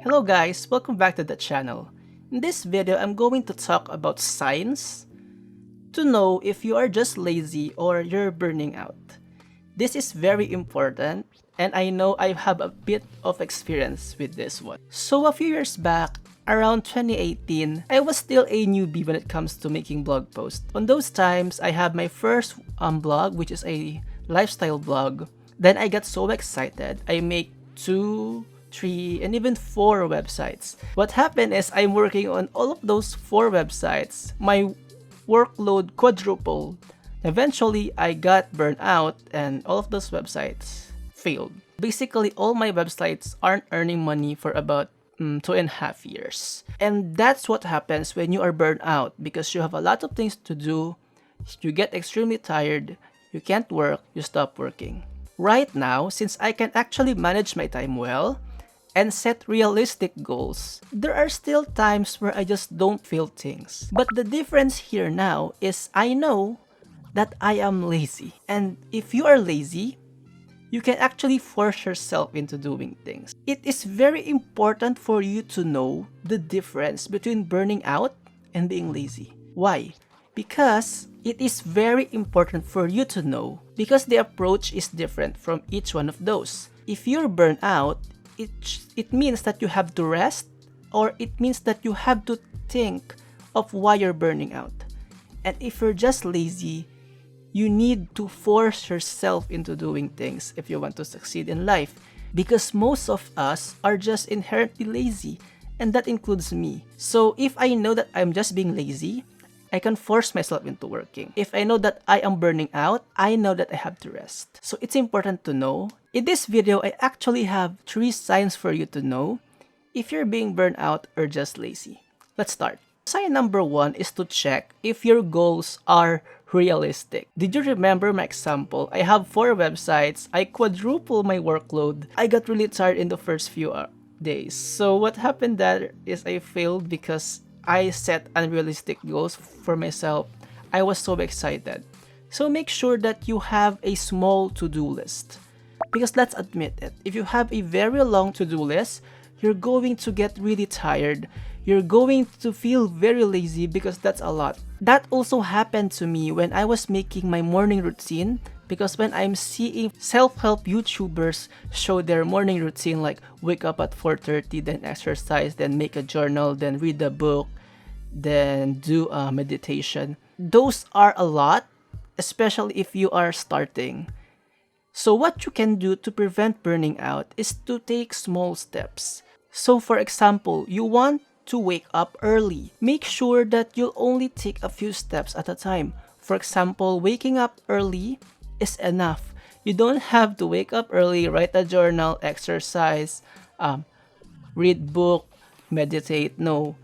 Hello guys, welcome back to the channel. In this video, I'm going to talk about signs to know if you are just lazy or you're burning out. This is very important and I know I have a bit of experience with this one. So a few years back, around 2018, I was still a newbie when it comes to making blog posts. On those times, I had my first blog, which is a lifestyle blog. Then I got so excited, I make 2, 3, and even 4 websites. What happened is I'm working on all of those 4 websites. My workload quadrupled. Eventually, I got burnt out and all of those websites failed. Basically, all my websites aren't earning money for about 2.5 years. And that's what happens when you are burnt out because you have a lot of things to do, you get extremely tired, you can't work, you stop working. Right now, since I can actually manage my time well and set realistic goals, there are still times where I just don't feel things. But the difference here now is I know that I am lazy. And if you are lazy, you can actually force yourself into doing things. It is very important for you to know the difference between burning out and being lazy. Why? Because it is very important for you to know because the approach is different from each one of those. If you're burnt out, it means that you have to rest, or it means that you have to think of why you're burning out. And if you're just lazy, you need to force yourself into doing things if you want to succeed in life. Because most of us are just inherently lazy, and that includes me. So if I know that I'm just being lazy, I can force myself into working. If I know that I am burning out, I know that I have to rest. So it's important to know. In this video, I actually have 3 signs for you to know if you're being burnt out or just lazy. Let's start. Sign number 1 is to check if your goals are realistic. Did you remember my example? I have 4 websites. I quadruple my workload. I got really tired in the first few days. So what happened there is I failed because I set unrealistic goals for myself. I was so excited. So make sure that you have a small to-do list. Because let's admit it, if you have a very long to-do list, you're going to get really tired. You're going to feel very lazy because that's a lot. That also happened to me when I was making my morning routine, because when I'm seeing self-help YouTubers show their morning routine, like wake up at 4:30, then exercise, then make a journal, then read a book, then do a meditation. Those are a lot, especially if you are starting. So what you can do to prevent burning out is to take small steps. So for example, you want to wake up early. Make sure that you'll only take a few steps at a time. For example, waking up early is enough. You don't have to wake up early, write a journal, exercise, read book, meditate. No.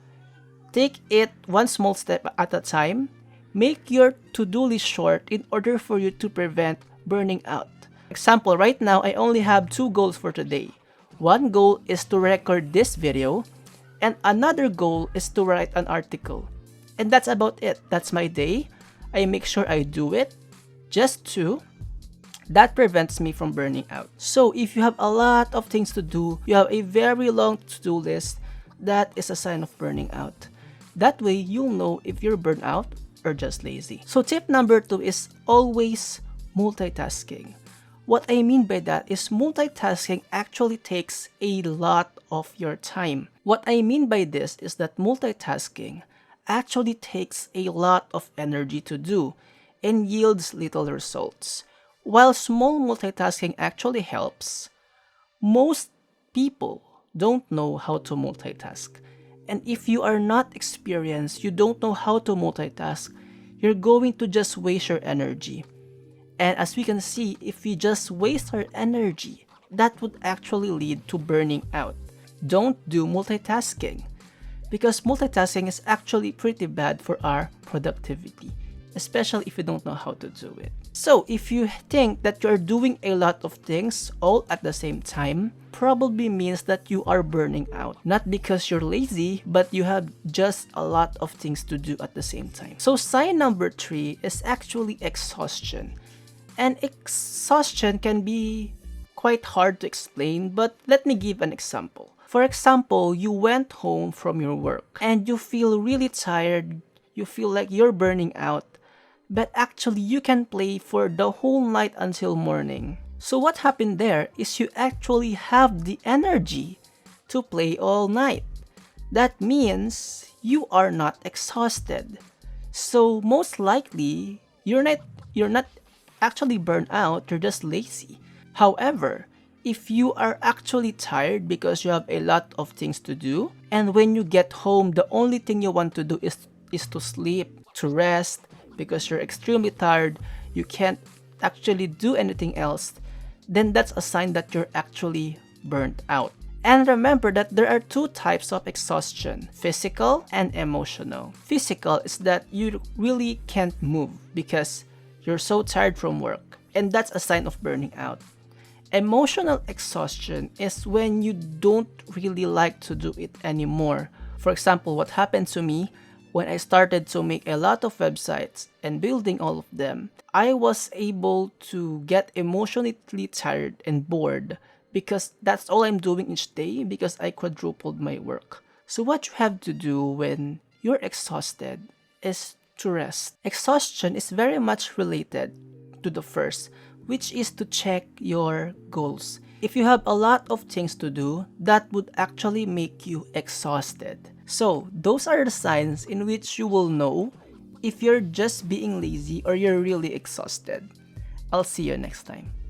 Take it one small step at a time. Make your to-do list short in order for you to prevent burning out. Example, right now I only have 2 goals for today. One goal is to record this video, and another goal is to write an article. And that's about it. That's my day. I make sure I do it. Just 2. That prevents me from burning out. So if you have a lot of things to do, you have a very long to-do list, that is a sign of burning out. That way, you'll know if you're burnt out or just lazy. So tip number 2 is always multitasking. What I mean by that is multitasking actually takes a lot of your time. What I mean by this is that multitasking actually takes a lot of energy to do and yields little results. While small multitasking actually helps, most people don't know how to multitask. And if you are not experienced, you don't know how to multitask, you're going to just waste your energy. And as we can see, if we just waste our energy, that would actually lead to burning out. Don't do multitasking, because multitasking is actually pretty bad for our productivity, especially if you don't know how to do it. So if you think that you're doing a lot of things all at the same time, probably means that you are burning out. Not because you're lazy, but you have just a lot of things to do at the same time. So sign number 3 is actually exhaustion. And exhaustion can be quite hard to explain, but let me give an example. For example, you went home from your work and you feel really tired, you feel like you're burning out, but actually you can play for the whole night until morning. So what happened there is you actually have the energy to play all night. That means you are not exhausted. So most likely, you're not actually burned out, you're just lazy. However, if you are actually tired because you have a lot of things to do, and when you get home, the only thing you want to do is to sleep, to rest, because you're extremely tired, you can't actually do anything else, then that's a sign that you're actually burnt out. And remember that there are two types of exhaustion, physical and emotional. Physical is that you really can't move because you're so tired from work, and that's a sign of burning out. Emotional exhaustion is when you don't really like to do it anymore. For example, what happened to me when I started to make a lot of websites and building all of them, I was able to get emotionally tired and bored because that's all I'm doing each day because I quadrupled my work. So what you have to do when you're exhausted is to rest. Exhaustion is very much related to the first, which is to check your goals. If you have a lot of things to do, that would actually make you exhausted. So, those are the signs in which you will know if you're just being lazy or you're really exhausted. I'll see you next time.